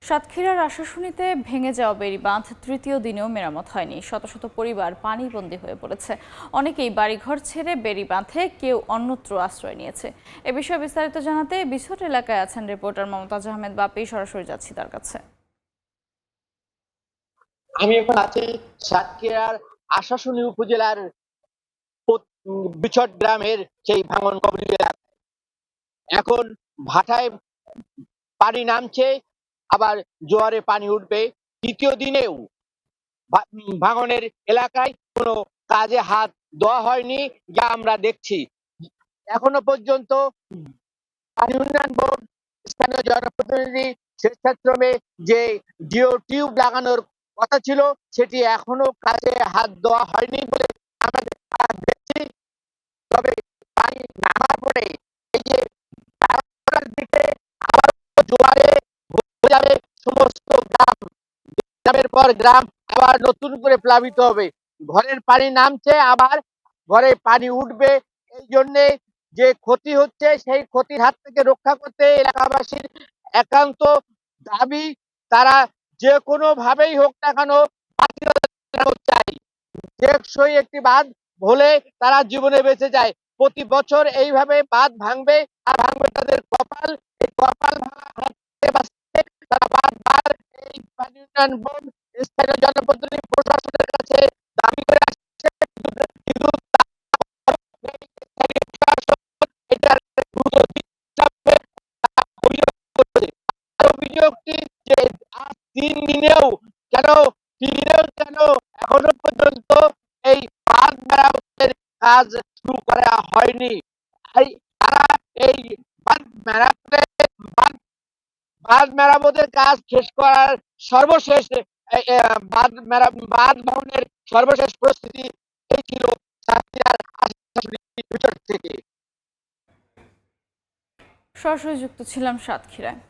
সাতক্ষীরার আশাশুনিতে ভেঙে যাওয়া বেড়িবাঁধ তৃতীয় দিনেও মেরামত হয়নি। শত শত পরিবার পানিবন্দী হয়ে পড়েছে। অনেকেই বাড়িঘর ছেড়ে বেড়িবাঁধে, কেউ অন্যত্র আশ্রয় নিয়েছে। এ বিষয়ে বিস্তারিত জানাতে বিছট এলাকায় আছেন রিপোর্টার মমতাজ আহমেদ বাপি। সরাসরি যাচ্ছি তার কাছে। আমি এখন আছি সাতক্ষীরার আশাশুনি উপজেলার বিছট গ্রামের সেই ভাঙন কবলিত এলাকায়। এখন ভাটায় পানি নামছে, আবার জোয়ারে পানি উঠবে। তৃতীয় দিনেও ভাঙনের এলাকায় কোনো কাজে হাত দেওয়া হয়নি, যা আমরা দেখছি। এখনো পর্যন্ত পানি উন্নয়ন বোর্ড, স্থানীয় জনপ্রতিনিধি, স্বেচ্ছাশ্রমে যে জিও টিউব লাগানোর কথা ছিল, সেটি এখনো কাজে হাত দেওয়া হয়নি বলে আমরা দেখছি। তবে পানি নামার পরে এই যে তারপরের দিকে আবার জোয়ারে ভরে যাবে সমস্ত গ্রাম, গ্রামের পর গ্রাম আবার নতুন করে প্লাবিত হবে। ঘরের পানি নামছে, আবার ঘরে পানি উঠবে। এই জন্যে যে ক্ষতি হচ্ছে, সেই ক্ষতির হাত থেকে রক্ষা করতে এলাকাবাসীর একান্ত দাবি, তারা যে কোনো ভাবেই হোক না কেন চাই। টেকসই একটি বাঁধ হলে তারা জীবনে বেঁচে যায়। প্রতি বছর এইভাবে বাঁধ ভাঙবে, আর ভাঙবে তাদের কপাল। এই কপাল ভাঙা হাত থেকে বাঁচতে তারা বারবার এই পানি উন্নয়ন বোর্ড, স্থানীয় জনপ্রতিনিধি, প্রশাসনের কাছে দাবি করে আসছে। কিন্তু স্থানীয় প্রশাসন এটার দ্রুত দিকে অভিযোগটি যে আজ 3 দিনেও কেন, এখনো পর্যন্ত এই বাঁধ মেরামতের কাজ শুরু করা হয়নি। তারা এই বাঁধ মেরামতের বাঁধ বাঁধ মেরামতের কাজ শেষ করার সর্বশেষ বাঁধ ভবনের সর্বশেষ প্রস্তুতি এই ছিল সাতক্ষীরার আশাশুনি ভিতর থেকে। সরাসরি যুক্ত ছিলাম সাতক্ষীরায়।